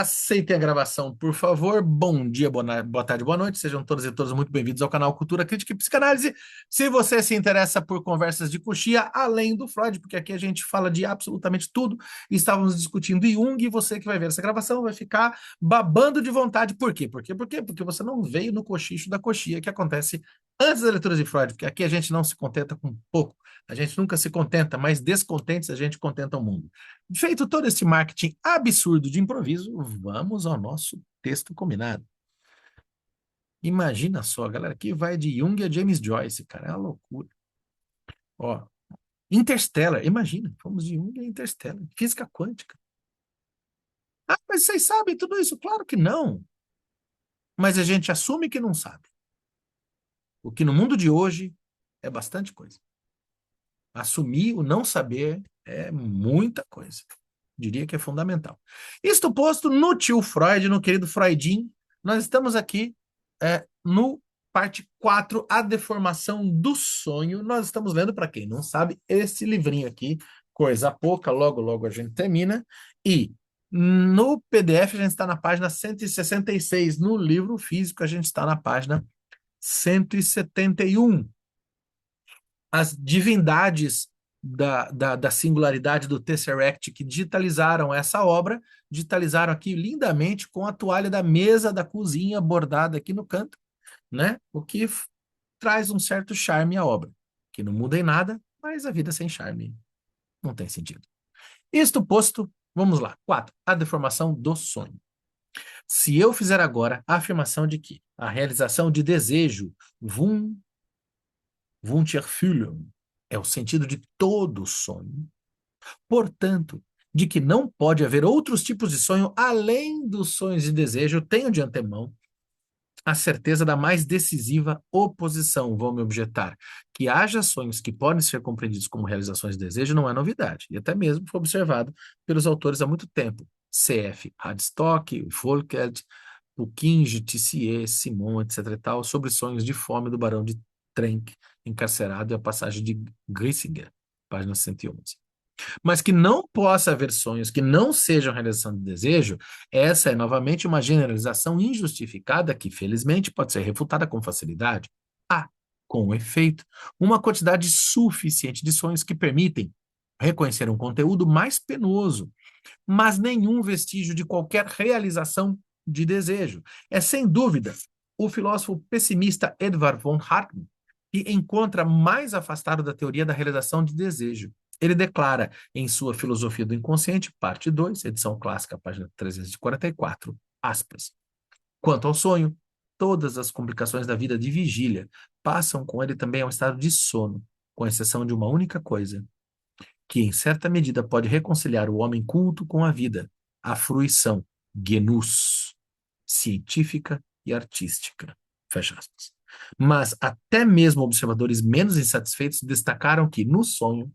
Aceitem a gravação, por favor. Bom dia, boa tarde, boa noite. Sejam todas e todos muito bem-vindos ao canal Cultura Crítica e Psicanálise. Se você se interessa por conversas de coxia, além do Freud, porque aqui a gente fala de absolutamente tudo, estávamos discutindo Jung, e você que vai ver essa gravação vai ficar babando de vontade. Por quê? Porque você não veio no cochicho da coxia que acontece antes da leitura de Freud, porque aqui a gente não se contenta com pouco, a gente nunca se contenta, mas descontentes a gente contenta o mundo. Feito todo esse marketing absurdo de improviso, vamos ao nosso texto combinado. Imagina só, galera, que vai de Jung a James Joyce, cara, é uma loucura. Ó, Interstellar, imagina, fomos de Jung a Interstellar, física quântica. Ah, mas vocês sabem tudo isso? Claro que não. Mas a gente assume que não sabe. O que no mundo de hoje é bastante coisa. Assumir o não saber é muita coisa. Diria que é fundamental. Isto posto, no tio Freud, no querido Freudinho, nós estamos aqui no parte 4, A Deformação do Sonho. Nós estamos lendo, para quem não sabe, esse livrinho aqui, coisa pouca, logo, logo a gente termina. E no PDF a gente está na página 166, no livro físico a gente está na página 171. As divindades da singularidade do Tesseract que digitalizaram essa obra, digitalizaram aqui lindamente com a toalha da mesa da cozinha bordada aqui no canto, né? O que traz um certo charme à obra, que não muda em nada, mas a vida sem charme não tem sentido. Isto posto, vamos lá. 4. A deformação do sonho. Se eu fizer agora a afirmação de que a realização de desejo, Wunscherfüllung, é o sentido de todo sonho. Portanto, de que não pode haver outros tipos de sonho além dos sonhos de desejo, tenho de antemão a certeza da mais decisiva oposição, vão me objetar. Que haja sonhos que podem ser compreendidos como realizações de desejo não é novidade, e até mesmo foi observado pelos autores há muito tempo. C.F. Hadstock, Volkert, Purkinje, Tissier, Simon, etc. e tal, sobre sonhos de fome do barão de Trenck, encarcerado, e a passagem de Grissinger, página 111. Mas que não possa haver sonhos que não sejam realização de desejo, essa é novamente uma generalização injustificada que, felizmente, pode ser refutada com facilidade. Há, com efeito, uma quantidade suficiente de sonhos que permitem reconhecer um conteúdo mais penoso, mas nenhum vestígio de qualquer realização de desejo. É, sem dúvida, o filósofo pessimista Edvard von Hartmann que encontra mais afastado da teoria da realização de desejo. Ele declara em sua Filosofia do Inconsciente, parte 2, edição clássica, página 344, aspas. Quanto ao sonho, todas as complicações da vida de vigília passam com ele também a um estado de sono, com exceção de uma única coisa, que em certa medida pode reconciliar o homem culto com a vida, a fruição, genus, científica e artística. Fecha aspas. Mas até mesmo observadores menos insatisfeitos destacaram que, no sonho,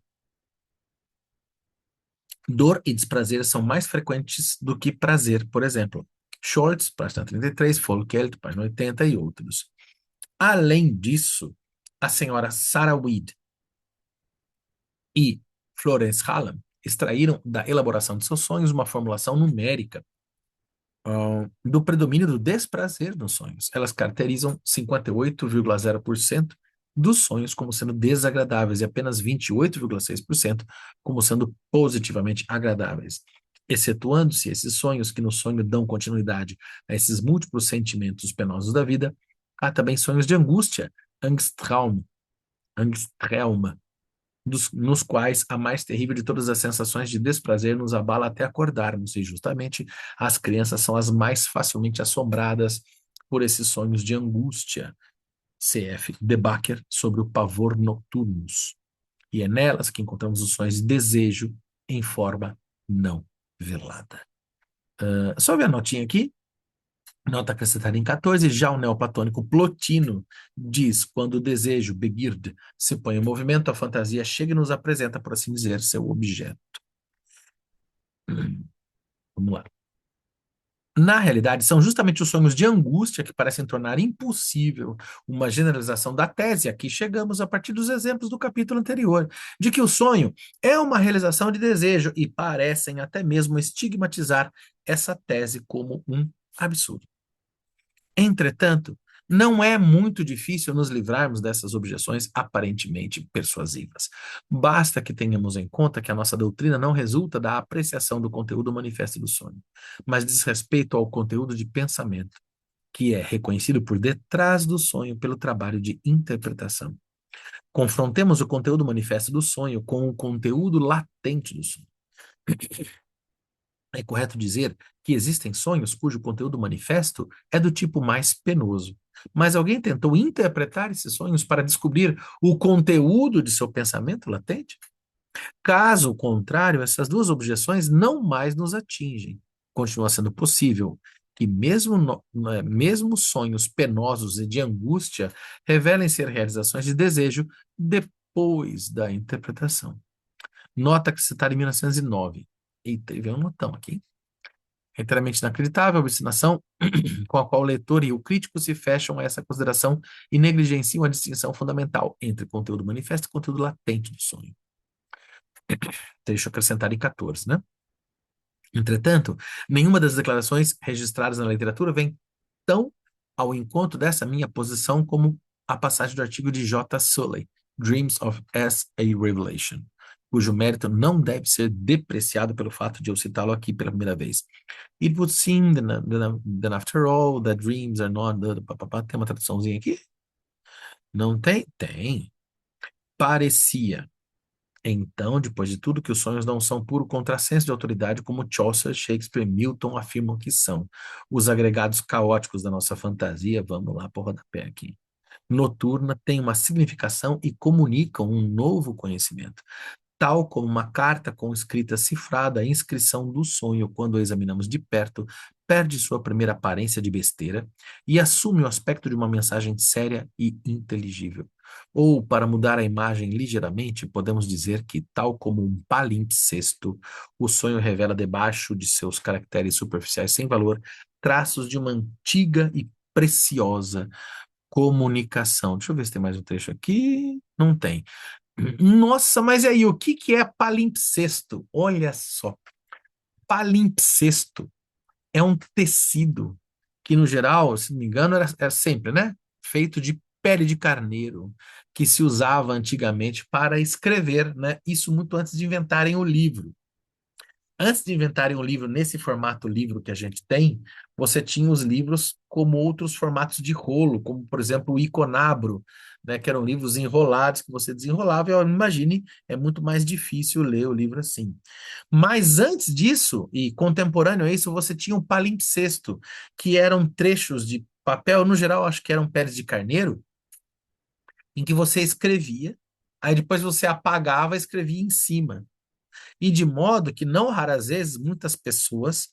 dor e desprazer são mais frequentes do que prazer, por exemplo. Scholz, página 33, Volkelt, página 80 e outros. Além disso, a senhora Sarah Weed e Florence Hallam extraíram da elaboração de seus sonhos uma formulação numérica do predomínio do desprazer nos sonhos. Elas caracterizam 58,0% dos sonhos como sendo desagradáveis e apenas 28,6% como sendo positivamente agradáveis. Excetuando-se esses sonhos que no sonho dão continuidade a esses múltiplos sentimentos penosos da vida, há também sonhos de angústia, Angsttraum, nos quais a mais terrível de todas as sensações de desprazer nos abala até acordarmos, e justamente as crianças são as mais facilmente assombradas por esses sonhos de angústia. C.F. De Backer, sobre o pavor nocturnus. E é nelas que encontramos os sonhos de desejo em forma não velada. Só ver a notinha aqui. Nota acrescentada em 14, já o neoplatônico Plotino diz, quando o desejo, Begierde, se põe em movimento, a fantasia chega e nos apresenta, por assim dizer, seu objeto. Vamos lá. Na realidade, são justamente os sonhos de angústia que parecem tornar impossível uma generalização da tese. Aqui chegamos a partir dos exemplos do capítulo anterior, de que o sonho é uma realização de desejo e parecem até mesmo estigmatizar essa tese como um absurdo. Entretanto, não é muito difícil nos livrarmos dessas objeções aparentemente persuasivas. Basta que tenhamos em conta que a nossa doutrina não resulta da apreciação do conteúdo manifesto do sonho, mas diz respeito ao conteúdo de pensamento, que é reconhecido por detrás do sonho pelo trabalho de interpretação. Confrontemos o conteúdo manifesto do sonho com o conteúdo latente do sonho. É correto dizer que existem sonhos cujo conteúdo manifesto é do tipo mais penoso. Mas alguém tentou interpretar esses sonhos para descobrir o conteúdo de seu pensamento latente? Caso contrário, essas duas objeções não mais nos atingem. Continua sendo possível que mesmo sonhos penosos e de angústia revelem ser realizações de desejo depois da interpretação. Nota que citada em 1909. Eita, veio um notão aqui. É inteiramente inacreditável a obstinação com a qual o leitor e o crítico se fecham a essa consideração e negligenciam a distinção fundamental entre conteúdo manifesto e conteúdo latente do sonho. Deixa eu acrescentar em 14, né? Entretanto, nenhuma das declarações registradas na literatura vem tão ao encontro dessa minha posição como a passagem do artigo de J. Sully, Dreams of as a Revelation, cujo mérito não deve ser depreciado pelo fato de eu citá-lo aqui pela primeira vez. It would seem that after all, that dreams are not... Tem uma traduçãozinha aqui? Não tem? Tem. Parecia. Então, depois de tudo, que os sonhos não são puro contrassenso de autoridade, como Chaucer, Shakespeare e Milton afirmam que são. Os agregados caóticos da nossa fantasia, vamos lá por rodapé aqui. Noturna tem uma significação e comunicam um novo conhecimento. Tal como uma carta com escrita cifrada, a inscrição do sonho, quando a examinamos de perto, perde sua primeira aparência de besteira e assume o aspecto de uma mensagem séria e inteligível. Ou, para mudar a imagem ligeiramente, podemos dizer que, tal como um palimpsesto, o sonho revela debaixo de seus caracteres superficiais sem valor traços de uma antiga e preciosa comunicação. Deixa eu ver se tem mais um trecho aqui. Não tem. Nossa, mas e aí, o que que é palimpsesto? Olha só, palimpsesto é um tecido que, no geral, se não me engano, era sempre, né? Feito de pele de carneiro, que se usava antigamente para escrever, né? Isso muito antes de inventarem o livro. Antes de inventarem um livro nesse formato livro que a gente tem, você tinha os livros como outros formatos de rolo, como, por exemplo, o Iconabro, né, que eram livros enrolados que você desenrolava, e imagine, é muito mais difícil ler o livro assim. Mas antes disso, e contemporâneo a isso, você tinha o palimpsesto, que eram trechos de papel, no geral, acho que eram peles de carneiro, em que você escrevia, aí depois você apagava e escrevia em cima. E de modo que, não raras vezes, muitas pessoas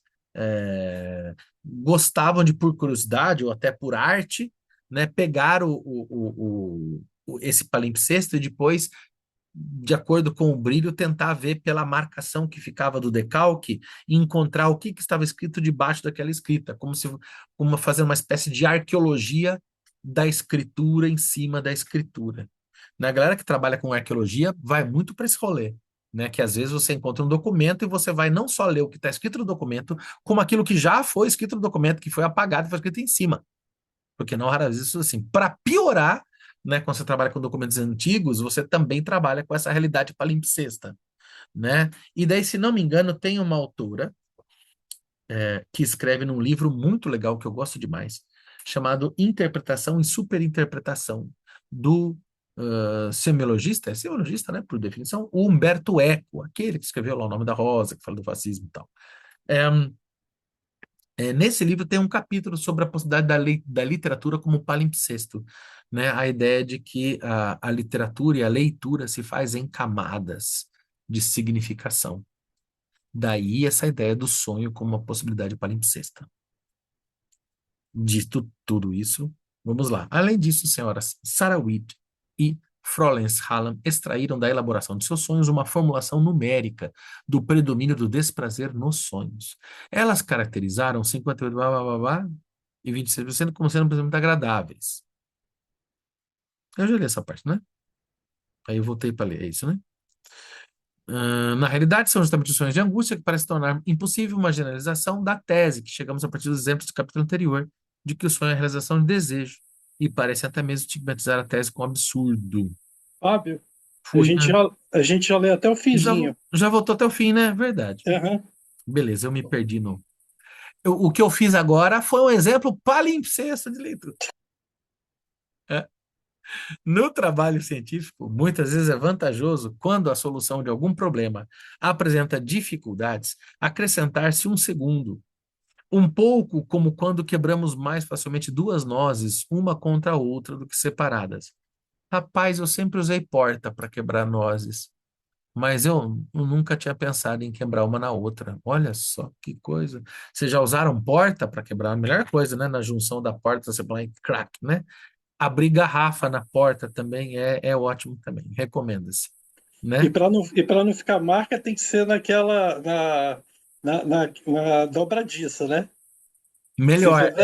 gostavam de, por curiosidade ou até por arte, né, pegar esse palimpsesto e depois, de acordo com o brilho, tentar ver pela marcação que ficava do decalque e encontrar o que estava escrito debaixo daquela escrita, como fazer uma espécie de arqueologia da escritura em cima da escritura. A galera que trabalha com arqueologia vai muito para esse rolê, né? Que às vezes você encontra um documento e você vai não só ler o que está escrito no documento, como aquilo que já foi escrito no documento, que foi apagado e foi escrito em cima. Porque não raras vezes, assim, para piorar, né? Quando você trabalha com documentos antigos, você também trabalha com essa realidade palimpsesta, né? E daí, se não me engano, tem uma autora que escreve num livro muito legal que eu gosto demais, chamado Interpretação e Superinterpretação, do semiologista, é semiologista, né, por definição, o Humberto Eco, aquele que escreveu lá O Nome da Rosa, que fala do fascismo e tal. É, nesse livro tem um capítulo sobre a possibilidade da literatura como palimpsesto, né, a ideia de que a literatura e a leitura se faz em camadas de significação. Daí essa ideia do sonho como uma possibilidade palimpsesta. Dito tudo isso, vamos lá. Além disso, senhoras Sarah Weed e Florence Hallam extraíram da elaboração de seus sonhos uma formulação numérica do predomínio do desprazer nos sonhos. Elas caracterizaram 58 blá, blá, blá, blá, e 26% como sendo, por exemplo, agradáveis. Eu já li essa parte, né? Aí eu voltei para ler, é isso, né? Na realidade, são justamente os sonhos de angústia que parecem tornar impossível uma generalização da tese que chegamos a partir dos exemplos do capítulo anterior, de que o sonho é a realização de desejo, e parece até mesmo estigmatizar a tese como absurdo. Fábio, a Fui, gente né? já, a gente já lê até o Já, finzinho. já voltou até o fim, né? Verdade. Aham. Beleza, eu me perdi no. O que eu fiz agora foi um exemplo palimpsesto de leitura. É. No trabalho científico, muitas vezes é vantajoso, quando a solução de algum problema apresenta dificuldades, acrescentar-se um segundo. Um pouco como quando quebramos mais facilmente duas nozes, uma contra a outra, do que separadas. Rapaz, eu sempre usei porta para quebrar nozes, mas eu nunca tinha pensado em quebrar uma na outra. Olha só que coisa. Vocês já usaram porta para quebrar? A melhor coisa, né? Na junção da porta, você põe crack, né? Abrir garrafa na porta também é ótimo também. Recomenda-se, né? E para não ficar marca, tem que ser na dobradiça, né? Se Melhor, for,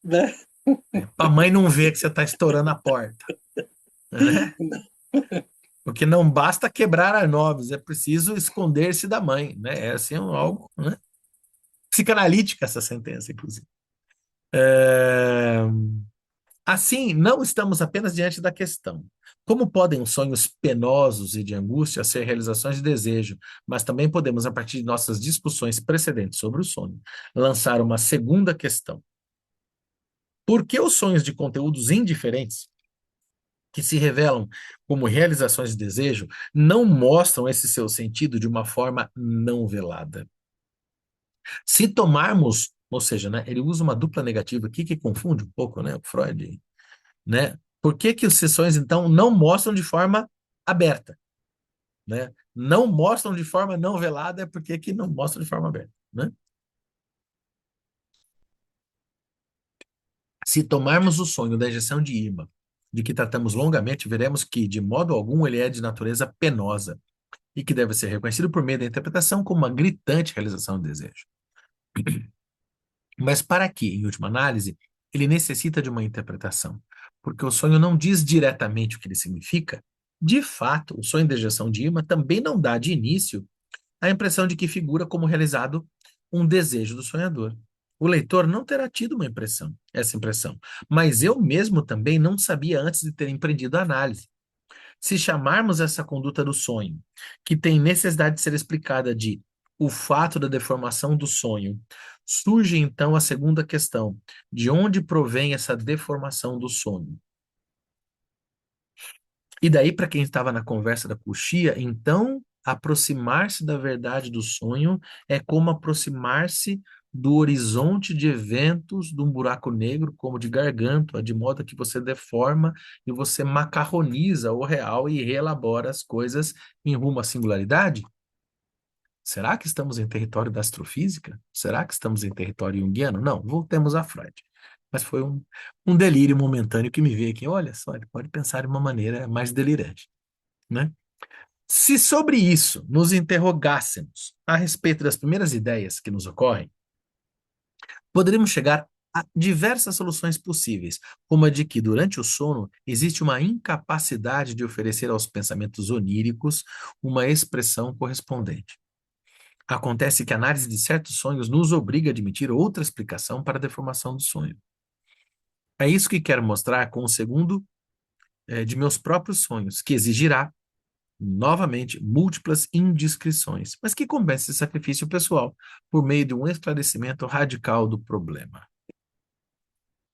né? para a mãe não ver que você está estourando a porta, né? Porque não basta quebrar a nozes, é preciso esconder-se da mãe, né? É assim algo, né? Psicanalítica essa sentença, inclusive. É... Assim, não estamos apenas diante da questão. Como podem os sonhos penosos e de angústia ser realizações de desejo, mas também podemos, a partir de nossas discussões precedentes sobre o sonho, lançar uma segunda questão. Por que os sonhos de conteúdos indiferentes, que se revelam como realizações de desejo, não mostram esse seu sentido de uma forma não velada? Se tomarmos, ou seja, né, ele usa uma dupla negativa aqui que confunde um pouco, né, o Freud, né? Por que que as sessões, então, não mostram de forma aberta, né? Não mostram de forma não velada, é porque que não mostram de forma aberta, né? Se tomarmos o sonho da injeção de ímã, de que tratamos longamente, veremos que, de modo algum, ele é de natureza penosa e que deve ser reconhecido por meio da interpretação como uma gritante realização do desejo. Mas para que, em última análise, ele necessita de uma interpretação? Porque o sonho não diz diretamente o que ele significa. De fato, o sonho de ejeção de ímã também não dá de início a impressão de que figura como realizado um desejo do sonhador. O leitor não terá tido essa impressão, mas eu mesmo também não sabia antes de ter empreendido a análise. Se chamarmos essa conduta do sonho, que tem necessidade de ser explicada de o fato da deformação do sonho, surge então a segunda questão: de onde provém essa deformação do sonho? E daí, para quem estava na conversa da coxia, então aproximar-se da verdade do sonho é como aproximar-se do horizonte de eventos de um buraco negro, como de Garganta, de modo que você deforma e você macarroniza o real e reelabora as coisas em rumo à singularidade? Será que estamos em território da astrofísica? Será que estamos em território junguiano? Não, voltemos a Freud. Mas foi um delírio momentâneo que me veio aqui. Olha só, ele pode pensar de uma maneira mais delirante, né? Se sobre isso nos interrogássemos a respeito das primeiras ideias que nos ocorrem, poderíamos chegar a diversas soluções possíveis, como a de que, durante o sono, existe uma incapacidade de oferecer aos pensamentos oníricos uma expressão correspondente. Acontece que a análise de certos sonhos nos obriga a admitir outra explicação para a deformação do sonho. É isso que quero mostrar com o segundo de meus próprios sonhos, que exigirá, novamente, múltiplas indiscrições, mas que compensa esse sacrifício pessoal por meio de um esclarecimento radical do problema.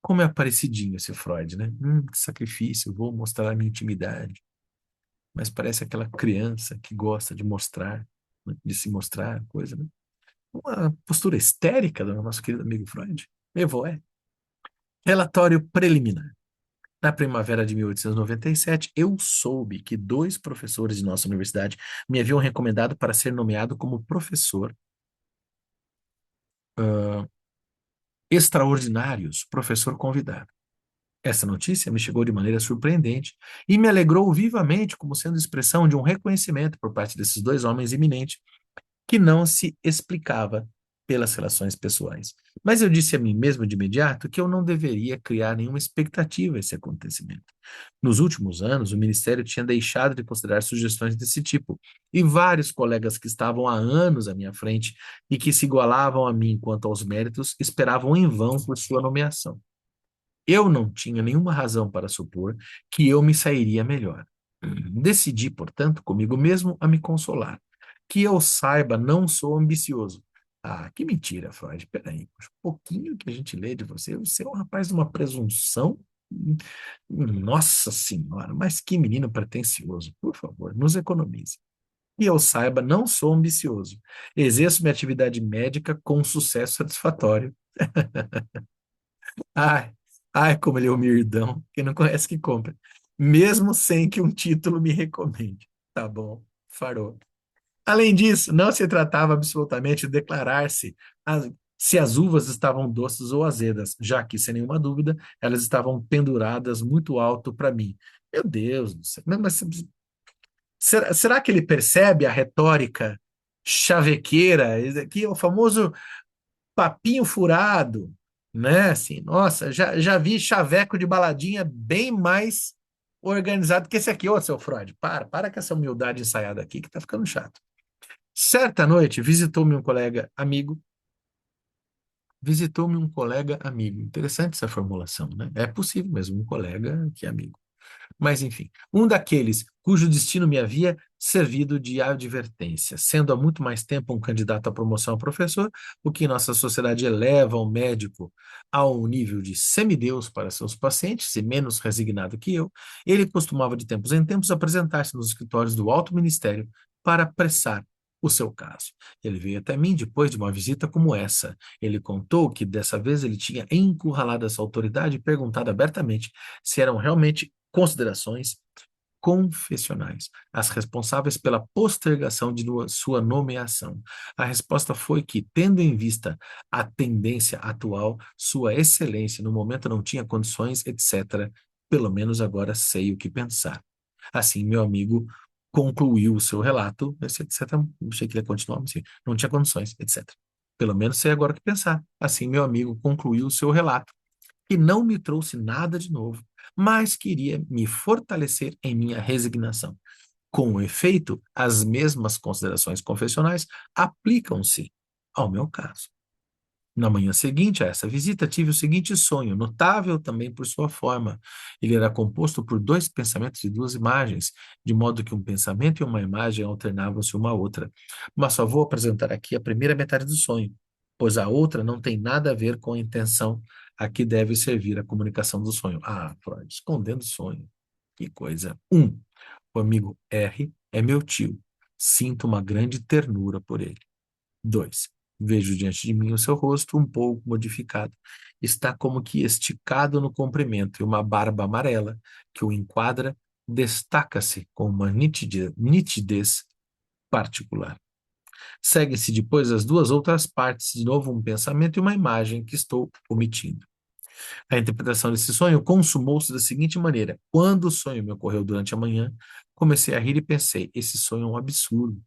Como é parecidinho esse Freud, né? Que sacrifício, vou mostrar a minha intimidade. Mas parece aquela criança que gosta de mostrar, né? De se mostrar, coisa, né? Uma postura histérica do nosso querido amigo Freud. Evo é. Relatório preliminar. Na primavera de 1897, eu soube que dois professores de nossa universidade me haviam recomendado para ser nomeado como professor extraordinários, professor convidado. Essa notícia me chegou de maneira surpreendente e me alegrou vivamente como sendo expressão de um reconhecimento por parte desses dois homens eminentes que não se explicava pelas relações pessoais, Mas eu disse a mim mesmo de imediato que eu não deveria criar nenhuma expectativa a esse acontecimento. Nos últimos anos, o Ministério tinha deixado de considerar sugestões desse tipo, e vários colegas que estavam há anos à minha frente e que se igualavam a mim quanto aos méritos esperavam em vão por sua nomeação. Eu não tinha nenhuma razão para supor que eu me sairia melhor. Decidi, portanto, comigo mesmo a me consolar. Que eu saiba, não sou ambicioso. Ah, que mentira, Freud. Peraí, um pouquinho que a gente lê de você. Você é um rapaz de uma presunção. Nossa Senhora, mas que menino pretensioso. Por favor, nos economize. Que eu saiba, não sou ambicioso. Exerço minha atividade médica com sucesso satisfatório. Ai, ai, como ele é humildão. Quem não conhece que compra. Mesmo sem que um título me recomende. Tá bom, farou. Além disso, não se tratava absolutamente de declarar-se se as uvas estavam doces ou azedas, já que, sem nenhuma dúvida, elas estavam penduradas muito alto para mim. Meu Deus do céu. Mas será que ele percebe a retórica chavequeira? Esse aqui é o famoso papinho furado, né? Assim, nossa, já vi chaveco de baladinha bem mais organizado que esse aqui. Ô, seu Freud, para com essa humildade ensaiada aqui que tá ficando chato. Certa noite, visitou-me um colega amigo. Interessante essa formulação, né? É possível mesmo, um colega que é amigo. Mas, enfim, um daqueles cujo destino me havia servido de advertência, sendo há muito mais tempo um candidato à promoção a professor, o que em nossa sociedade eleva o médico ao nível de semideus para seus pacientes, e menos resignado que eu, ele costumava de tempos em tempos apresentar-se nos escritórios do alto ministério para apressar o seu caso. Ele veio até mim depois de uma visita como essa. Ele contou que dessa vez ele tinha encurralado essa autoridade e perguntado abertamente se eram realmente considerações confessionais, as responsáveis pela postergação de sua nomeação. A resposta foi que, tendo em vista a tendência atual, sua excelência no momento não tinha condições, etc. Pelo menos agora sei o que pensar. Assim, meu amigo concluiu o seu relato, etc. Achei que ele ia continuar, mas assim, não tinha condições, etc. Pelo menos sei agora o que pensar. Assim, meu amigo concluiu o seu relato que não me trouxe nada de novo, mas queria me fortalecer em minha resignação. Com efeito, as mesmas considerações confessionais aplicam-se ao meu caso. Na manhã seguinte a essa visita, tive o seguinte sonho, notável também por sua forma. Ele era composto por dois pensamentos e duas imagens, de modo que um pensamento e uma imagem alternavam-se uma à outra. Mas só vou apresentar aqui a primeira metade do sonho, pois a outra não tem nada a ver com a intenção a que deve servir a comunicação do sonho. Ah, Freud, escondendo o sonho. Que coisa. O amigo R é meu tio. Sinto uma grande ternura por ele. 2. Vejo diante de mim o seu rosto um pouco modificado. Está como que esticado no comprimento e uma barba amarela que o enquadra destaca-se com uma nitidez particular. Segue-se depois as duas outras partes, de novo um pensamento e uma imagem que estou omitindo. A interpretação desse sonho consumou-se da seguinte maneira: quando o sonho me ocorreu durante a manhã, comecei a rir e pensei: esse sonho é um absurdo.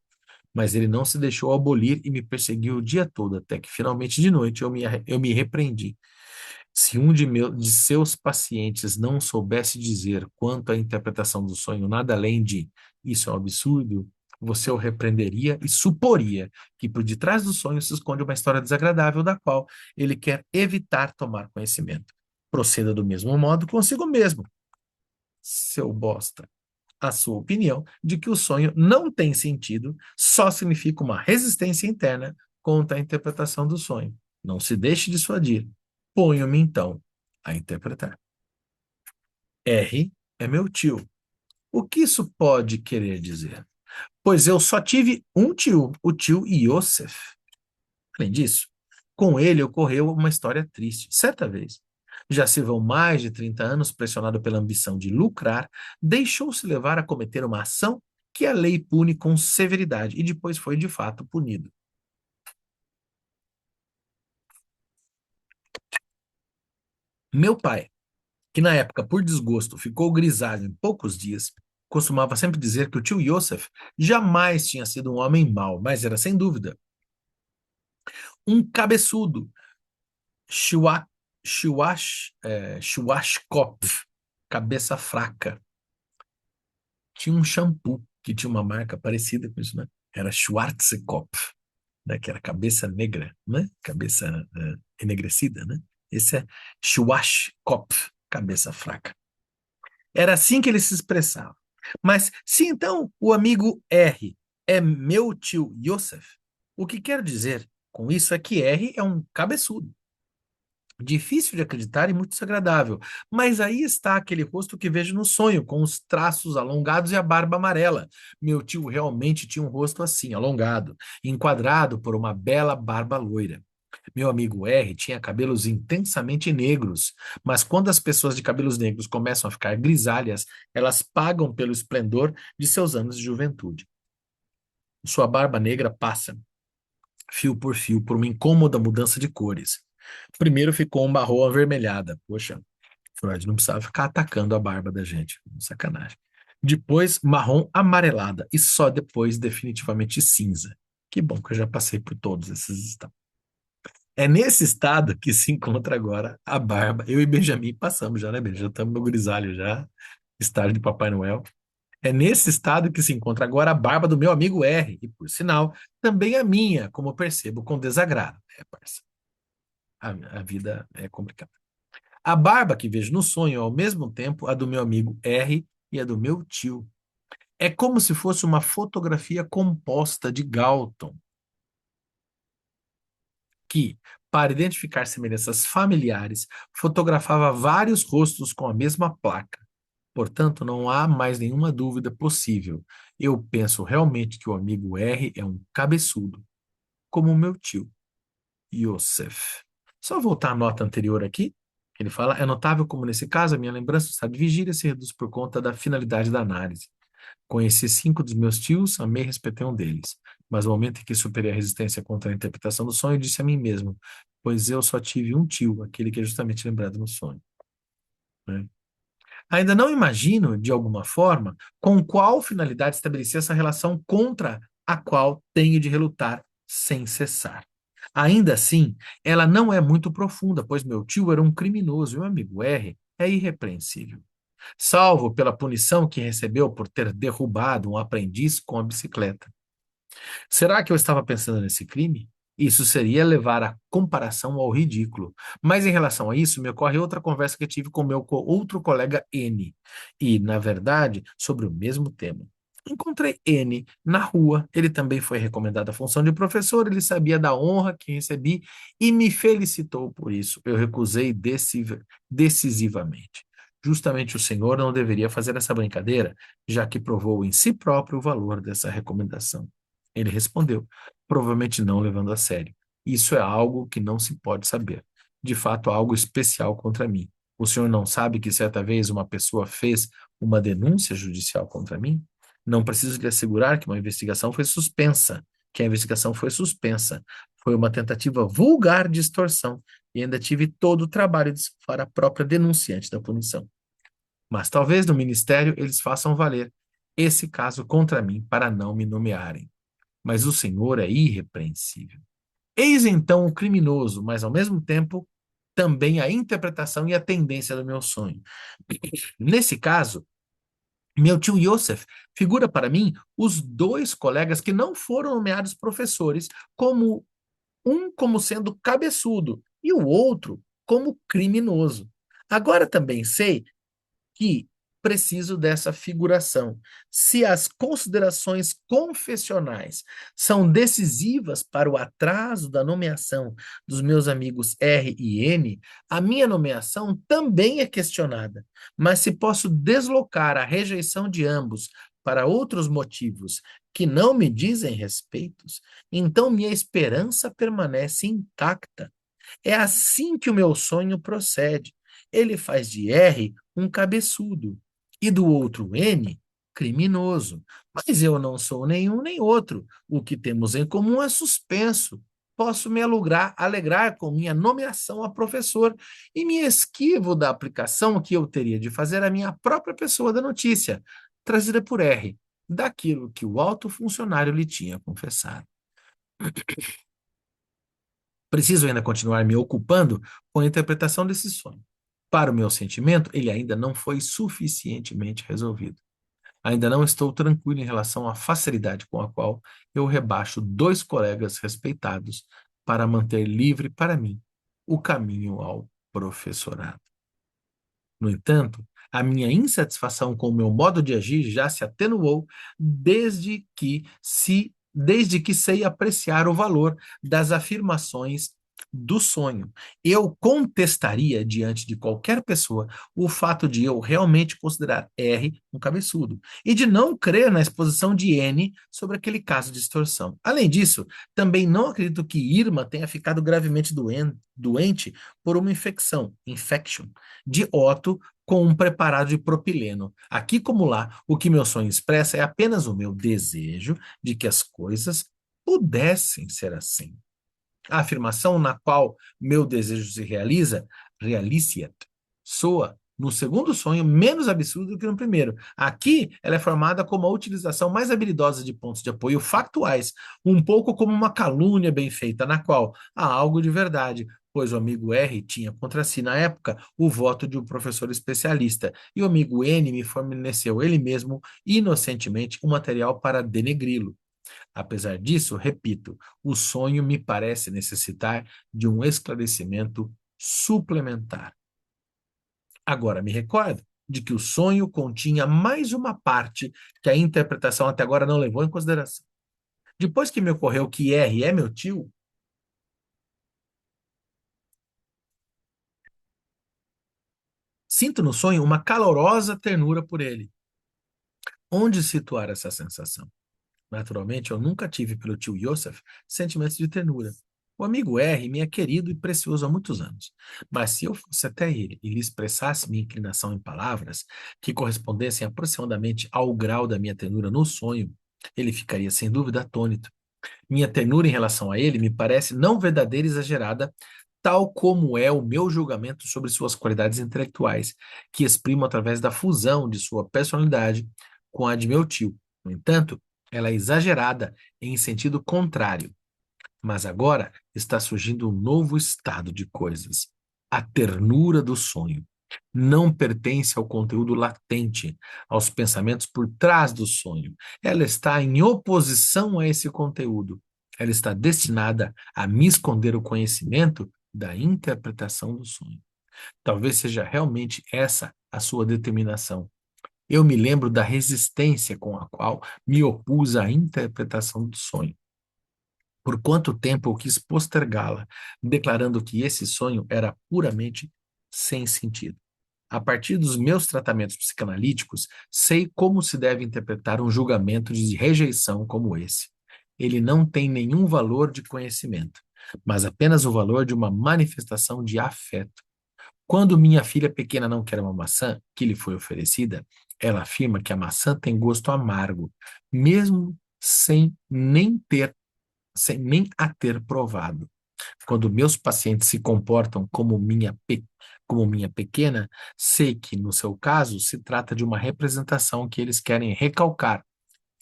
Mas ele não se deixou abolir e me perseguiu o dia todo, até que finalmente de noite eu me repreendi. Se um de seus pacientes não soubesse dizer quanto à interpretação do sonho, nada além de isso é um absurdo, você o repreenderia e suporia que por detrás do sonho se esconde uma história desagradável da qual ele quer evitar tomar conhecimento. Proceda do mesmo modo consigo mesmo, seu bosta. A sua opinião de que o sonho não tem sentido só significa uma resistência interna contra a interpretação do sonho. Não se deixe dissuadir. Ponho-me, então, a interpretar. R é meu tio. O que isso pode querer dizer? Pois eu só tive um tio, o tio Yosef. Além disso, com ele ocorreu uma história triste. Certa vez, já se vão mais de 30 anos pressionado pela ambição de lucrar, deixou-se levar a cometer uma ação que a lei pune com severidade e depois foi de fato punido. Meu pai, que na época, por desgosto, ficou grisalho em poucos dias, costumava sempre dizer que o tio Yosef jamais tinha sido um homem mau, mas era, sem dúvida, um cabeçudo Schwarzkopf, cabeça fraca. Tinha um shampoo que tinha uma marca parecida com isso, né? Era Schwarzkopf, né? Que era cabeça negra, né? Cabeça enegrecida, né? Esse é Schwarzkopf, cabeça fraca. Era assim que ele se expressava. Mas se então o amigo R é meu tio Yosef, o que quero dizer com isso é que R é um cabeçudo. Difícil de acreditar e muito desagradável. Mas aí está aquele rosto que vejo no sonho, com os traços alongados e a barba amarela. Meu tio realmente tinha um rosto assim, alongado, enquadrado por uma bela barba loira. Meu amigo R tinha cabelos intensamente negros, mas quando as pessoas de cabelos negros começam a ficar grisalhas, elas pagam pelo esplendor de seus anos de juventude. Sua barba negra passa, fio por fio, por uma incômoda mudança de cores. Primeiro ficou um marrom avermelhada. Poxa, Freud não precisava ficar atacando a barba da gente. Sacanagem. Depois, marrom amarelada. E só depois, definitivamente cinza. Que bom que eu já passei por todos esses estados. É nesse estado que se encontra agora a barba. Eu e Benjamin passamos já, né, Benjamin? Já estamos no grisalho já. Estágio de Papai Noel. É nesse estado que se encontra agora a barba do meu amigo R. E, por sinal, também a minha, como percebo com desagrado. É, parça. A vida é complicada. A barba que vejo no sonho é ao mesmo tempo a do meu amigo R e a do meu tio. É como se fosse uma fotografia composta de Galton, que, para identificar semelhanças familiares, fotografava vários rostos com a mesma placa. Portanto, não há mais nenhuma dúvida possível. Eu penso realmente que o amigo R é um cabeçudo, como o meu tio, Yosef. Só voltar à nota anterior aqui, que ele fala, é notável como nesse caso a minha lembrança do estado de vigília se reduz por conta da finalidade da análise. Conheci 5 dos meus tios, amei e respeitei um deles. Mas no momento em que superei a resistência contra a interpretação do sonho, disse a mim mesmo, pois eu só tive um tio, aquele que é justamente lembrado no sonho. Né? Ainda não imagino, de alguma forma, com qual finalidade estabelecer essa relação contra a qual tenho de relutar sem cessar. Ainda assim, ela não é muito profunda, pois meu tio era um criminoso e o amigo R é irrepreensível. Salvo pela punição que recebeu por ter derrubado um aprendiz com a bicicleta. Será que eu estava pensando nesse crime? Isso seria levar a comparação ao ridículo. Mas em relação a isso, me ocorre outra conversa que tive com meu outro colega N. E, na verdade, sobre o mesmo tema. Encontrei N na rua, ele também foi recomendado à função de professor, ele sabia da honra que recebi e me felicitou por isso. Eu recusei decisivamente. Justamente o senhor não deveria fazer essa brincadeira, já que provou em si próprio o valor dessa recomendação. Ele respondeu, provavelmente não levando a sério. Isso é algo que não se pode saber. De fato, há algo especial contra mim. O senhor não sabe que certa vez uma pessoa fez uma denúncia judicial contra mim? Não preciso lhe assegurar que uma investigação foi suspensa, que a investigação foi suspensa. Foi uma tentativa vulgar de extorsão e ainda tive todo o trabalho de salvar a própria denunciante da punição. Mas talvez no ministério eles façam valer esse caso contra mim para não me nomearem. Mas o Senhor é irrepreensível. Eis então o criminoso, mas ao mesmo tempo também a interpretação e a tendência do meu sonho. Nesse caso, meu tio Yosef figura para mim os dois colegas que não foram nomeados professores, como um como sendo cabeçudo e o outro como criminoso. Agora também sei que preciso dessa figuração. Se as considerações confessionais são decisivas para o atraso da nomeação dos meus amigos R e N, a minha nomeação também é questionada. Mas se posso deslocar a rejeição de ambos para outros motivos que não me dizem respeitos, então minha esperança permanece intacta. É assim que o meu sonho procede. Ele faz de R um cabeçudo e do outro N, criminoso. Mas eu não sou nenhum nem outro. O que temos em comum é suspenso. Posso me alegrar com minha nomeação a professor e me esquivo da aplicação que eu teria de fazer à minha própria pessoa da notícia, trazida por R, daquilo que o alto funcionário lhe tinha confessado. Preciso ainda continuar me ocupando com a interpretação desse sonho. Para o meu sentimento, ele ainda não foi suficientemente resolvido. Ainda não estou tranquilo em relação à facilidade com a qual eu rebaixo dois colegas respeitados para manter livre para mim o caminho ao professorado. No entanto, a minha insatisfação com o meu modo de agir já se atenuou desde que sei apreciar o valor das afirmações do sonho. Eu contestaria diante de qualquer pessoa o fato de eu realmente considerar R um cabeçudo e de não crer na exposição de N sobre aquele caso de extorsão. Além disso, também não acredito que Irma tenha ficado gravemente doente por uma infection, de Otto com um preparado de propileno. Aqui como lá, o que meu sonho expressa é apenas o meu desejo de que as coisas pudessem ser assim. A afirmação na qual meu desejo se realiciat, soa no segundo sonho menos absurdo do que no primeiro. Aqui, ela é formada como a utilização mais habilidosa de pontos de apoio factuais, um pouco como uma calúnia bem feita, na qual há algo de verdade, pois o amigo R tinha contra si, na época, o voto de um professor especialista, e o amigo N me forneceu ele mesmo, inocentemente, o material para denegri-lo. Apesar disso, repito, o sonho me parece necessitar de um esclarecimento suplementar. Agora, me recordo de que o sonho continha mais uma parte que a interpretação até agora não levou em consideração. Depois que me ocorreu que R é meu tio, sinto no sonho uma calorosa ternura por ele. Onde situar essa sensação? Naturalmente, eu nunca tive pelo tio Yosef sentimentos de ternura. O amigo R me é querido e precioso há muitos anos, mas se eu fosse até ele e lhe expressasse minha inclinação em palavras que correspondessem aproximadamente ao grau da minha ternura no sonho, ele ficaria sem dúvida atônito. Minha ternura em relação a ele me parece não verdadeira e exagerada, tal como é o meu julgamento sobre suas qualidades intelectuais, que exprimo através da fusão de sua personalidade com a de meu tio. No entanto, ela é exagerada em sentido contrário. Mas agora está surgindo um novo estado de coisas. A ternura do sonho não pertence ao conteúdo latente, aos pensamentos por trás do sonho. Ela está em oposição a esse conteúdo. Ela está destinada a me esconder o conhecimento da interpretação do sonho. Talvez seja realmente essa a sua determinação. Eu me lembro da resistência com a qual me opus à interpretação do sonho. Por quanto tempo eu quis postergá-la, declarando que esse sonho era puramente sem sentido. A partir dos meus tratamentos psicanalíticos, sei como se deve interpretar um julgamento de rejeição como esse. Ele não tem nenhum valor de conhecimento, mas apenas o valor de uma manifestação de afeto. Quando minha filha pequena não quer uma maçã que lhe foi oferecida, ela afirma que a maçã tem gosto amargo, mesmo sem nem a ter provado. Quando meus pacientes se comportam como minha pequena, sei que, no seu caso, se trata de uma representação que eles querem recalcar,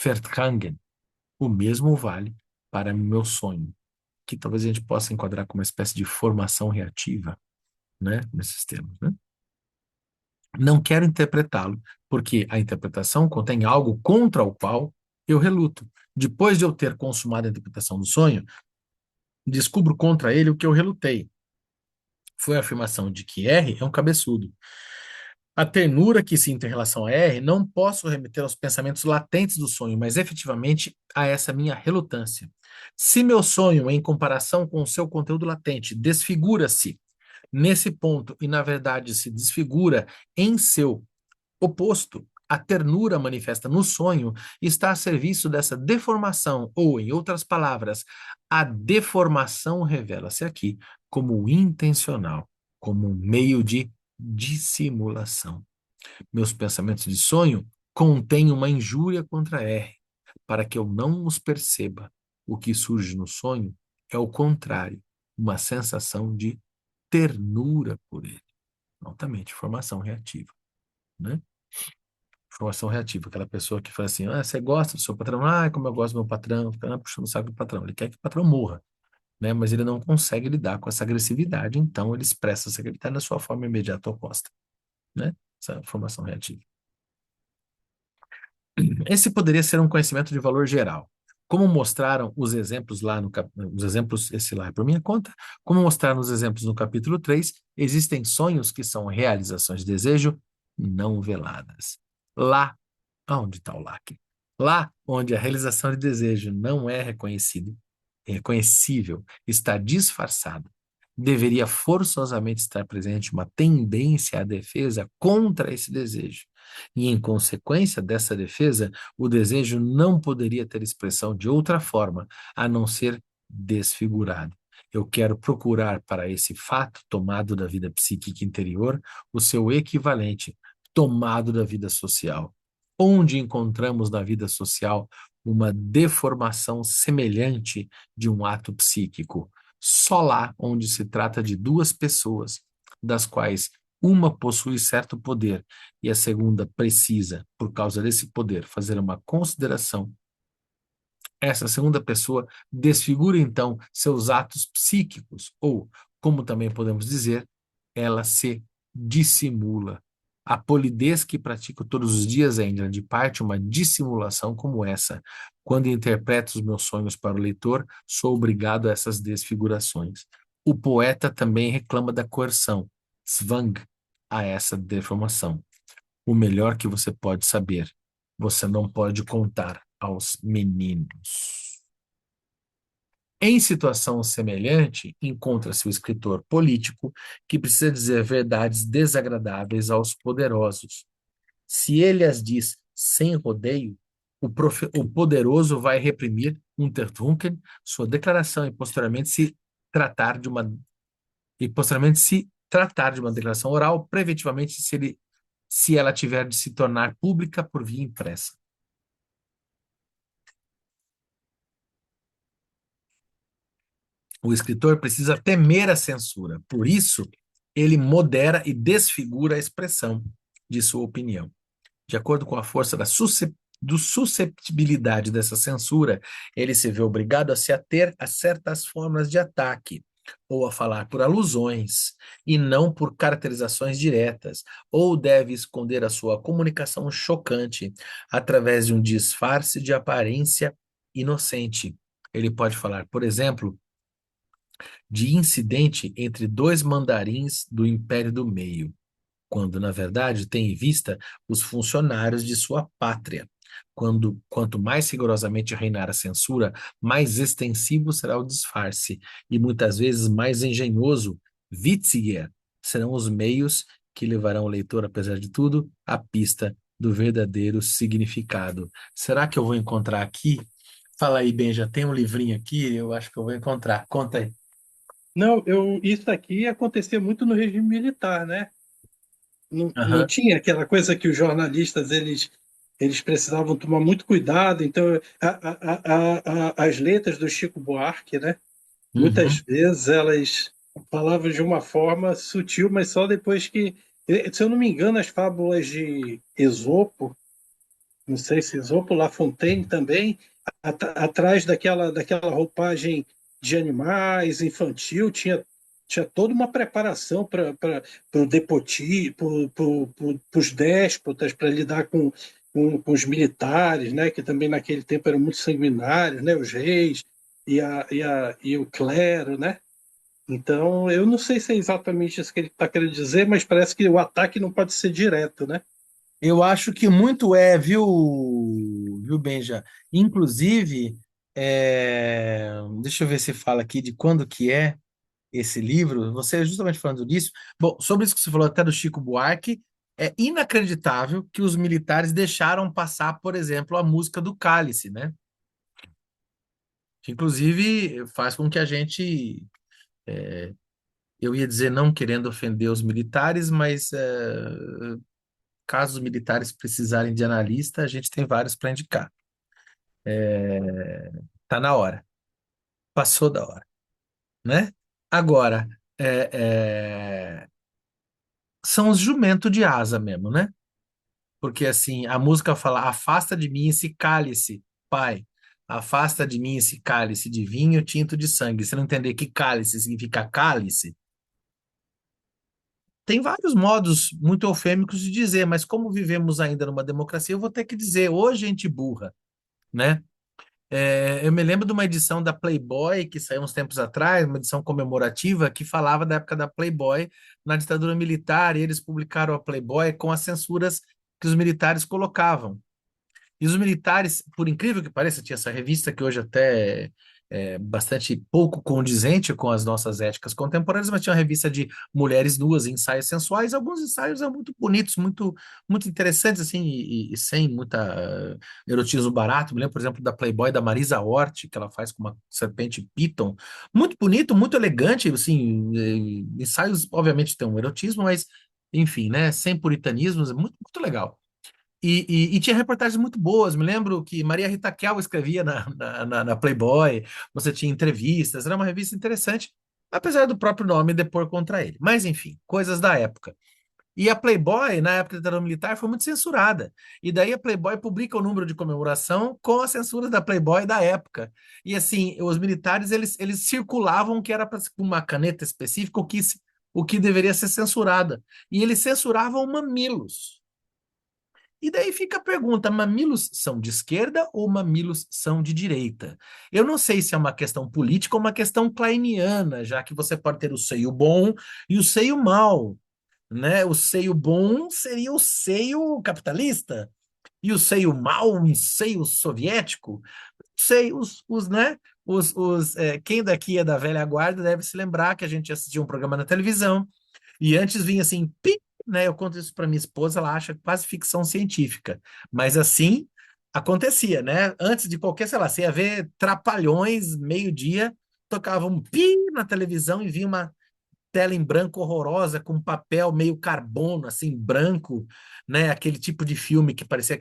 vertrangen. O mesmo vale para meu sonho, que talvez a gente possa enquadrar como uma espécie de formação reativa, né, nesses termos, né? Não quero interpretá-lo, porque a interpretação contém algo contra o qual eu reluto. Depois de eu ter consumado a interpretação do sonho, descubro contra ele o que eu relutei. Foi a afirmação de que R é um cabeçudo. A ternura que sinto em relação a R não posso remeter aos pensamentos latentes do sonho, mas efetivamente a essa minha relutância. Se meu sonho, em comparação com o seu conteúdo latente, desfigura-se nesse ponto e, na verdade, se desfigura em seu oposto, a ternura manifesta no sonho está a serviço dessa deformação, ou, em outras palavras, a deformação revela-se aqui como intencional, como um meio de dissimulação. Meus pensamentos de sonho contêm uma injúria contra R, para que eu não os perceba. O que surge no sonho é o contrário, uma sensação de ternura por ele. Altamente, formação reativa, né? Formação reativa, aquela pessoa que fala assim, você gosta do seu patrão? Como eu gosto do meu patrão, fica puxando o saco do patrão. Ele quer que o patrão morra. né? Mas ele não consegue lidar com essa agressividade, então ele expressa essa agressividade na sua forma imediata oposta, né? Essa formação reativa. Esse poderia ser um conhecimento de valor geral. Como mostraram os exemplos lá os exemplos, esse lá é por minha conta, como mostraram os exemplos no capítulo 3, existem sonhos que são realizações de desejo não veladas. Lá, onde está o lac? Lá onde a realização de desejo não é reconhecível, está disfarçado, deveria forçosamente estar presente uma tendência à defesa contra esse desejo. E, em consequência dessa defesa, o desejo não poderia ter expressão de outra forma a não ser desfigurado. Eu quero procurar para esse fato tomado da vida psíquica interior o seu equivalente tomado da vida social. Onde encontramos na vida social uma deformação semelhante de um ato psíquico? Só lá onde se trata de duas pessoas, das quais uma possui certo poder e a segunda precisa, por causa desse poder, fazer uma consideração. Essa segunda pessoa desfigura então seus atos psíquicos, ou, como também podemos dizer, ela se dissimula. A polidez que pratico todos os dias é, em grande parte, uma dissimulação como essa. Quando interpreto os meus sonhos para o leitor, sou obrigado a essas desfigurações. O poeta também reclama da coerção, svang, a essa deformação. O melhor que você pode saber, você não pode contar aos meninos. Em situação semelhante, encontra-se o escritor político que precisa dizer verdades desagradáveis aos poderosos. Se ele as diz sem rodeio, o poderoso vai reprimir unterdrunken sua declaração e posteriormente se tratar de uma declaração oral, preventivamente se ela tiver de se tornar pública por via impressa. O escritor precisa temer a censura, por isso, ele modera e desfigura a expressão de sua opinião. De acordo com a força do susceptibilidade dessa censura, ele se vê obrigado a se ater a certas formas de ataque, ou a falar por alusões, e não por caracterizações diretas, ou deve esconder a sua comunicação chocante através de um disfarce de aparência inocente. Ele pode falar, por exemplo, de incidente entre dois mandarins do Império do Meio, quando, na verdade, tem em vista os funcionários de sua pátria. Quanto mais rigorosamente reinar a censura, mais extensivo será o disfarce, e muitas vezes mais engenhoso, witziger, serão os meios que levarão o leitor, apesar de tudo, à pista do verdadeiro significado. Será que eu vou encontrar aqui? Fala aí, Ben, já tem um livrinho aqui? Eu acho que eu vou encontrar. Conta aí. Não, isso aqui acontecia muito no regime militar, né? Não Aham. tinha aquela coisa que os jornalistas eles precisavam tomar muito cuidado. Então, as letras do Chico Buarque, né? Muitas Uhum. vezes elas falavam de uma forma sutil, mas só depois que, se eu não me engano, as fábulas de Esopo, não sei se Esopo, La Fontaine também, atrás daquela roupagem de animais infantil, tinha toda uma preparação para o depoti, para os déspotas, para lidar com os militares, né, que também naquele tempo eram muito sanguinários, né, os reis e o clero, né? Então, eu não sei se é exatamente isso que ele está querendo dizer, mas parece que o ataque não pode ser direto, né? Eu acho que muito é, viu, Benja? Inclusive, deixa eu ver se fala aqui de quando que é esse livro. Você é justamente falando disso. Bom, sobre isso que você falou até do Chico Buarque, é inacreditável que os militares deixaram passar, por exemplo, a música do Cálice, né? Que inclusive faz com que a gente, eu ia dizer não querendo ofender os militares, mas caso os militares precisarem de analista, a gente tem vários para indicar. Tá na hora, passou da hora, né? Agora, é, é, são os jumento de asa mesmo, né? Porque assim, a música fala, afasta de mim esse cálice, pai. afasta de mim esse cálice de vinho tinto de sangue. Se não entender que cálice significa cálice, tem vários modos muito eufêmicos de dizer, mas como vivemos ainda numa democracia, eu vou ter que dizer, ô gente burra, né? Eu me lembro de uma edição da Playboy que saiu uns tempos atrás, uma edição comemorativa, que falava da época da Playboy na ditadura militar, e eles publicaram a Playboy com as censuras que os militares colocavam. E os militares, por incrível que pareça, tinha essa revista que hoje até é bastante pouco condizente com as nossas éticas contemporâneas, mas tinha uma revista de mulheres nuas, ensaios sensuais. Alguns ensaios eram muito bonitos, muito interessantes, assim, e sem muita erotismo barato. Me lembro, por exemplo, da Playboy da Marisa Hort, que ela faz com uma serpente Python. Muito bonito, muito elegante, assim, ensaios, obviamente, tem um erotismo, mas, enfim, né, sem puritanismos, é muito legal. E tinha reportagens muito boas. Me lembro que Maria Rita Kell escrevia na Playboy, você tinha entrevistas, era uma revista interessante, apesar do próprio nome depor contra ele. Mas, enfim, coisas da época. E a Playboy, na época da ditadura militar, foi muito censurada. E daí a Playboy publica o número de comemoração com a censura da Playboy da época. E assim, os militares, eles circulavam que era para uma caneta específica o que deveria ser censurada. E eles censuravam mamilos. E daí fica a pergunta: mamilos são de esquerda ou mamilos são de direita? Eu não sei se é uma questão política ou uma questão kleiniana, já que você pode ter o seio bom e o seio mau, né? O seio bom seria o seio capitalista e o seio mau, um seio soviético. Sei, né? Quem daqui é da velha guarda deve se lembrar que a gente assistia um programa na televisão e antes vinha assim, pi, né? Eu conto isso para minha esposa, ela acha quase ficção científica. Mas assim acontecia, né? Antes de qualquer, sei lá, você ia ver Trapalhões, meio-dia, tocava um pi na televisão e vinha uma tela em branco horrorosa, com papel meio carbono, assim, branco, né? Aquele tipo de filme que parecia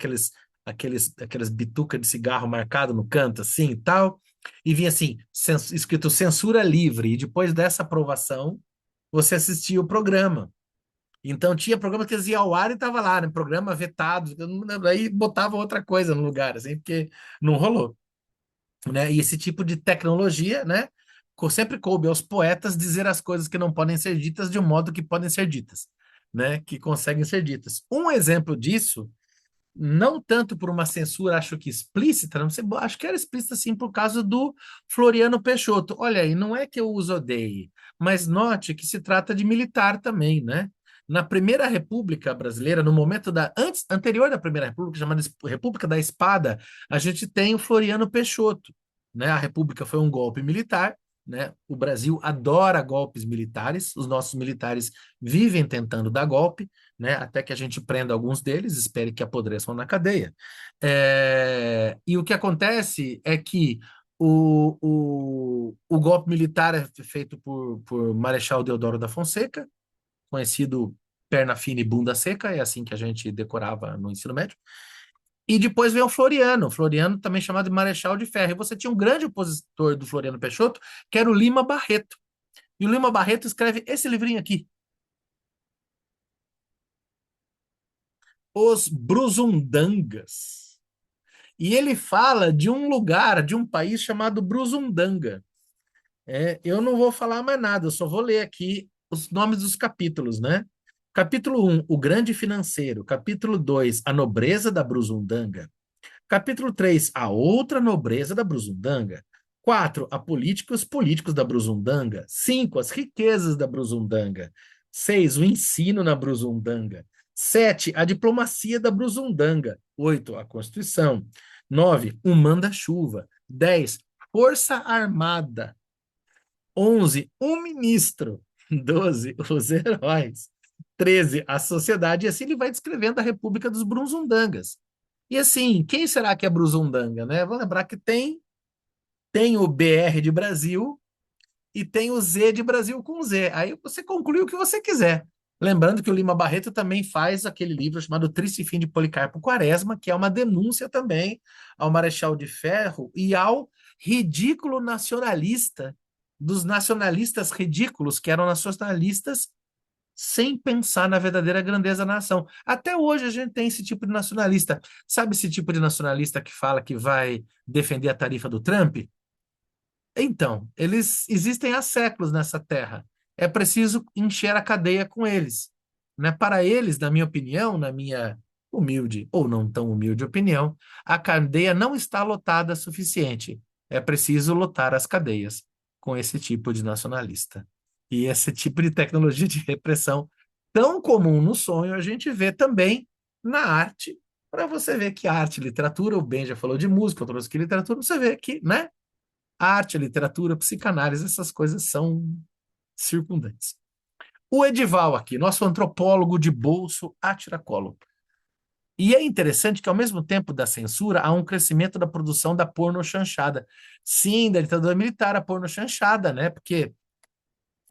aquelas bitucas de cigarro marcado no canto, assim e tal. E vinha assim, escrito censura livre. E depois dessa aprovação, você assistia o programa. Então tinha programa que eles iam ao ar e tava lá, né? Programa vetado, aí botava outra coisa no lugar, assim, porque não rolou, né? E esse tipo de tecnologia, né? Sempre coube aos poetas dizer as coisas que não podem ser ditas de um modo que podem ser ditas, né? Que conseguem ser ditas. Um exemplo disso, não tanto por uma censura, acho que explícita, não sei, acho que era explícita sim por causa do Floriano Peixoto. Olha aí, não é que eu os odeie, mas note que se trata de militar também, né? Na Primeira República Brasileira, no momento anterior da Primeira República, chamada República da Espada, a gente tem o Floriano Peixoto, né? A República foi um golpe militar, né? O Brasil adora golpes militares, os nossos militares vivem tentando dar golpe, né? Até que a gente prenda alguns deles, espere que apodreçam na cadeia. E o que acontece é que o golpe militar é feito por Marechal Deodoro da Fonseca, conhecido perna fina e bunda seca, é assim que a gente decorava no ensino médio. E depois veio o Floriano também chamado de Marechal de Ferro. E você tinha um grande opositor do Floriano Peixoto, que era o Lima Barreto. E o Lima Barreto escreve esse livrinho aqui, Os Brusundangas. E ele fala de um lugar, de um país chamado Brusundanga. Eu não vou falar mais nada, eu só vou ler aqui os nomes dos capítulos, né? Capítulo 1, o grande financeiro. Capítulo 2, a nobreza da Brusundanga. Capítulo 3, a outra nobreza da Brusundanga. 4, a política e os políticos da Brusundanga. 5, as riquezas da Brusundanga. 6, o ensino na Brusundanga. 7, a diplomacia da Brusundanga. 8, a Constituição. 9, o manda-chuva. 10, Força Armada. 11, um ministro. 12, os heróis. 13, a sociedade. E assim ele vai descrevendo a República dos Brunzundangas. E assim, quem será que é Bruzundanga, né? Vou lembrar que tem o BR de Brasil e tem o Z de Brasil com Z. Aí você conclui o que você quiser. Lembrando que o Lima Barreto também faz aquele livro chamado Triste Fim de Policarpo Quaresma, que é uma denúncia também ao Marechal de Ferro e ao ridículo nacionalista, dos nacionalistas ridículos, que eram nacionalistas sem pensar na verdadeira grandeza da nação. Até hoje a gente tem esse tipo de nacionalista. Sabe esse tipo de nacionalista que fala que vai defender a tarifa do Trump? Então, eles existem há séculos nessa terra. É preciso encher a cadeia com eles, né? Para eles, na minha opinião, na minha humilde ou não tão humilde opinião, a cadeia não está lotada o suficiente. É preciso lotar as cadeias com esse tipo de nacionalista. E esse tipo de tecnologia de repressão tão comum no sonho, a gente vê também na arte. Para você ver que arte, literatura, o Ben já falou de música, eu trouxe aqui literatura, você vê que, né? A arte, a literatura, a psicanálise, essas coisas são circundantes. O Edival aqui, nosso antropólogo de bolso a tiracolo. E é interessante que, ao mesmo tempo da censura, há um crescimento da produção da pornochanchada. Sim, da ditadura militar, a pornochanchada, né? Porque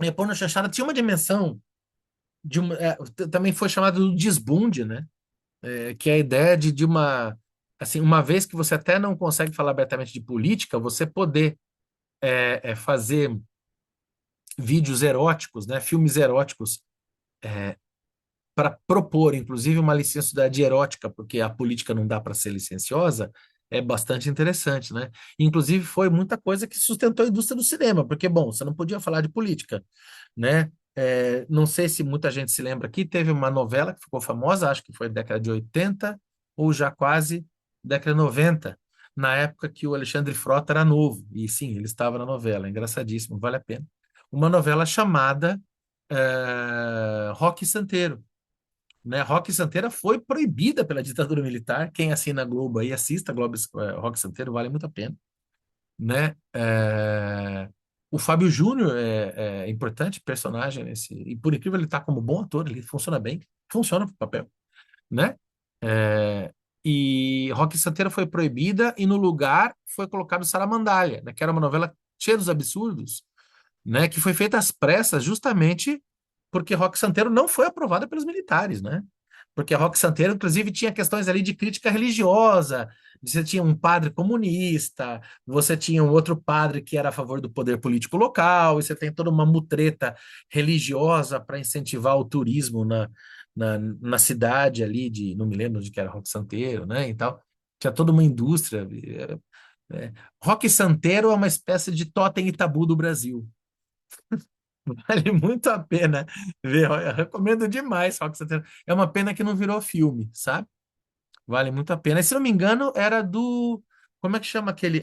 a pornochanchada tinha uma dimensão, também foi chamado de desbunde, né? Que é a ideia de uma... Assim, uma vez que você até não consegue falar abertamente de política, você poder fazer vídeos eróticos, né, filmes eróticos, para propor, inclusive, uma licenciosidade erótica, porque a política não dá para ser licenciosa, é bastante interessante, né? Inclusive, foi muita coisa que sustentou a indústria do cinema, porque, bom, você não podia falar de política, né? Não sei se muita gente se lembra aqui, teve uma novela que ficou famosa, acho que foi década de 80, ou já quase década de 90, na época que o Alexandre Frota era novo, e sim, ele estava na novela, engraçadíssimo, vale a pena. Uma novela chamada Roque Santeiro, né? Roque Santeiro foi proibida pela ditadura militar. Quem assina a Globo aí, assista a Globo, Roque Santeiro, vale muito a pena, né? O Fábio Júnior é importante personagem nesse, e por incrível ele tá como bom ator, ele funciona bem, funciona pro papel, né? É, e Roque Santeiro foi proibida e no lugar foi colocado Saramandaia, né? Que era uma novela cheia dos absurdos, né? Que foi feita às pressas justamente porque Roque Santeiro não foi aprovada pelos militares, né? Porque Roque Santeiro, inclusive, tinha questões ali de crítica religiosa. Você tinha um padre comunista, você tinha um outro padre que era a favor do poder político local, e você tem toda uma mutreta religiosa para incentivar o turismo na cidade ali, não me lembro de que era Roque Santeiro, né? E tal. Tinha toda uma indústria. Roque Santeiro é uma espécie de totem e tabu do Brasil. Vale muito a pena ver. Eu recomendo demais Rock Santeiro. É uma pena que não virou filme, sabe? Vale muito a pena. E, se não me engano, era do. Como é que chama aquele.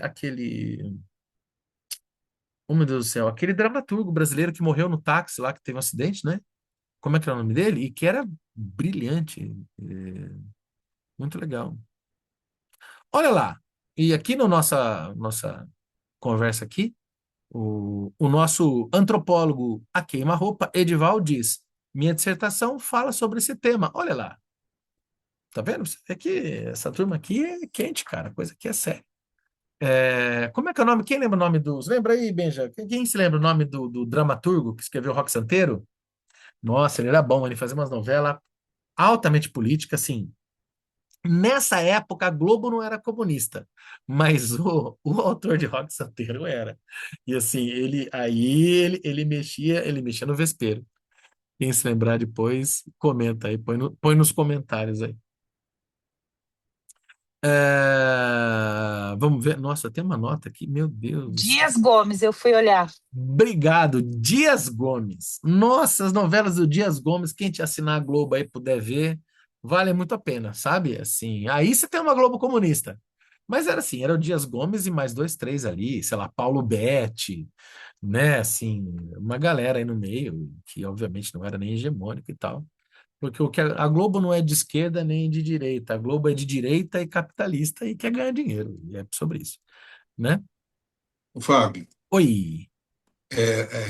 Oh, meu Deus do céu. Aquele dramaturgo brasileiro que morreu no táxi lá, que teve um acidente, né? Como é que era o nome dele? E que era brilhante. Muito legal. Olha lá. E aqui na nossa conversa aqui, o nosso antropólogo a queima-roupa, Edival, diz: minha dissertação fala sobre esse tema. Olha lá, tá vendo? Você vê que essa turma aqui é quente, cara, a coisa aqui é séria. Como é que é o nome? Quem lembra o nome dos. Lembra aí, Benja? Quem se lembra o nome do dramaturgo que escreveu Rock Santeiro? Nossa, ele era bom, ele fazia umas novelas altamente políticas, assim. Nessa época, a Globo não era comunista, mas o autor de Rock Santeiro era. E assim, ele mexia no vespeiro. Quem se lembrar depois, comenta aí, põe nos comentários aí. Vamos ver. Nossa, tem uma nota aqui, meu Deus do céu. Dias Gomes, eu fui olhar. Obrigado, Dias Gomes. Nossa, as novelas do Dias Gomes, quem te assinar a Globo aí puder ver, vale muito a pena, sabe? Assim, aí você tem uma Globo comunista. Mas era assim, era o Dias Gomes e mais dois, três ali, sei lá, Paulo Betti, né? Assim, uma galera aí no meio, que obviamente não era nem hegemônico e tal. Porque a Globo não é de esquerda nem de direita, a Globo é de direita e capitalista e quer ganhar dinheiro. E é sobre isso, né? Fábio, Oi.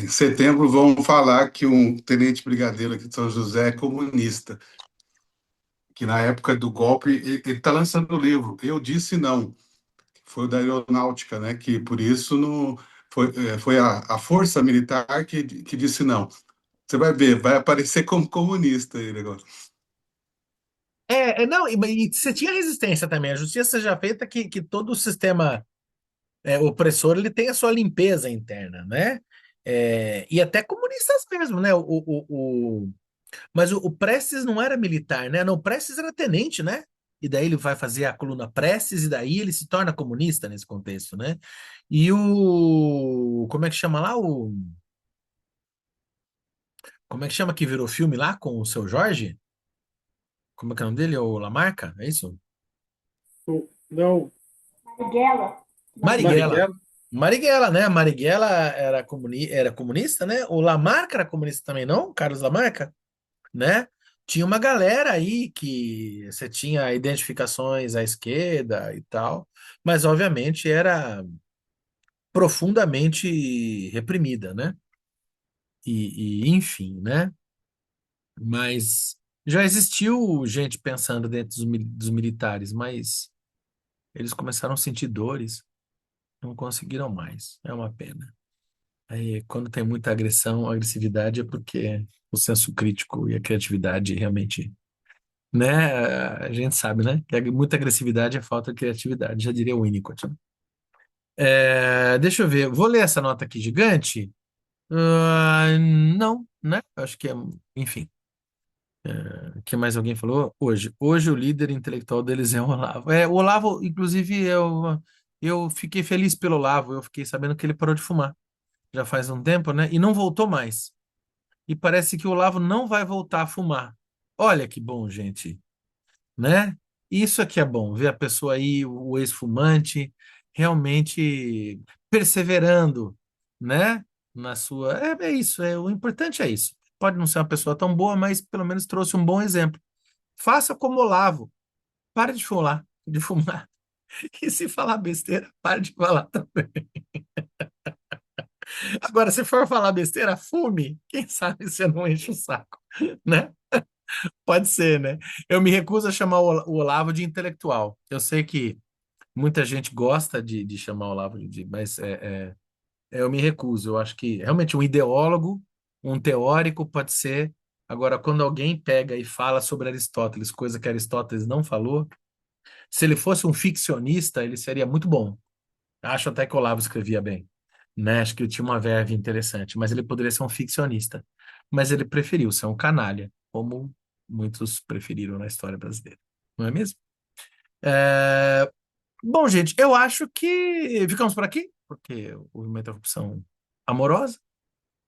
em setembro vão falar que um tenente brigadeiro aqui de São José é comunista, que na época do golpe ele está lançando o livro. Eu disse não, foi o da aeronáutica, né? Que por isso não foi a força militar que disse não. Você vai ver, vai aparecer como comunista ele agora. Não, e você tinha resistência também. A justiça seja feita que todo o sistema opressor ele tem a sua limpeza interna, né? E até comunistas mesmo, né? Mas o Prestes não era militar, né? Não, o Prestes era tenente, né? E daí ele vai fazer a coluna Prestes, e daí ele se torna comunista nesse contexto, né? E o. Como é que chama lá? Como é que chama que virou filme lá com o seu Jorge? Como é que é o nome dele? O Lamarca? É isso? Não, Marighella. Marighella. Marighella. Marighella, né? Marighella era comunista, né? O Lamarca era comunista também, não? Carlos Lamarca, né? Tinha uma galera aí que você tinha identificações à esquerda e tal, mas obviamente era profundamente reprimida, né? Enfim, né? Mas já existiu gente pensando dentro dos militares, mas eles começaram a sentir dores, não conseguiram mais. É uma pena. Aí, quando tem muita agressão, agressividade, é porque o senso crítico e a criatividade realmente, né? A gente sabe, né? Que muita agressividade é falta de criatividade, já diria o Winnicott. Né? Deixa eu ver, vou ler essa nota aqui gigante. Não, né? Acho que é, enfim. O que mais alguém falou? Hoje o líder intelectual deles é o Olavo. O Olavo, inclusive, eu fiquei feliz pelo Olavo, eu fiquei sabendo que ele parou de fumar. Já faz um tempo, né? E não voltou mais. E parece que o Olavo não vai voltar a fumar. Olha que bom, gente, né? Isso aqui é bom, ver a pessoa aí, o ex-fumante, realmente perseverando, né? Na sua. É isso, o importante é isso. Pode não ser uma pessoa tão boa, mas pelo menos trouxe um bom exemplo. Faça como Olavo. Pare de fumar, de fumar. E se falar besteira, pare de falar também. Agora, se for falar besteira, fume. Quem sabe você não enche o saco, né? Pode ser, né? Eu me recuso a chamar o Olavo de intelectual. Eu sei que muita gente gosta de chamar o Olavo mas eu me recuso. Eu acho que realmente um ideólogo, um teórico pode ser. Agora, quando alguém pega e fala sobre Aristóteles, coisa que Aristóteles não falou, se ele fosse um ficcionista, ele seria muito bom. Acho até que o Olavo escrevia bem, né? Acho que ele tinha uma verve interessante, mas ele poderia ser um ficcionista. Mas ele preferiu ser um canalha, como muitos preferiram na história brasileira, não é mesmo? É, Bom, gente, eu acho que ficamos por aqui, porque houve uma interrupção amorosa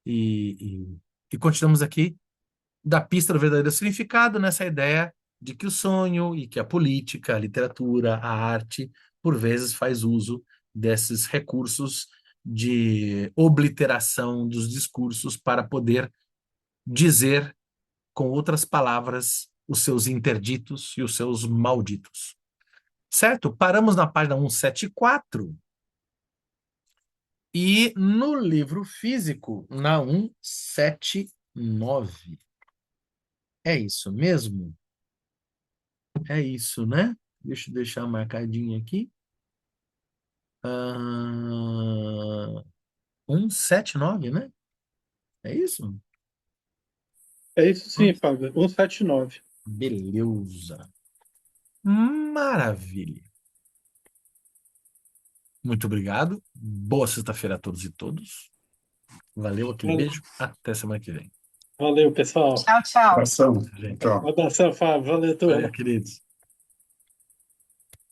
e continuamos aqui da pista do verdadeiro significado nessa ideia de que o sonho e que a política, a literatura, a arte, por vezes faz uso desses recursos de obliteração dos discursos para poder dizer com outras palavras os seus interditos e os seus malditos. Certo? Paramos na página 174 e no livro físico na 179. É isso mesmo? É isso, né? Deixa eu deixar marcadinho aqui. 179, né? É isso? É isso Hum, sim, Fábio. 179. Beleza. Maravilha. Muito obrigado. Boa sexta-feira a todos e todos. Valeu, aquele beijo. Até semana que vem. Valeu, pessoal. Tchau, tchau. Abração. Gente, Tchau. Um abração, Fábio. Valeu, valeu, turma. queridos.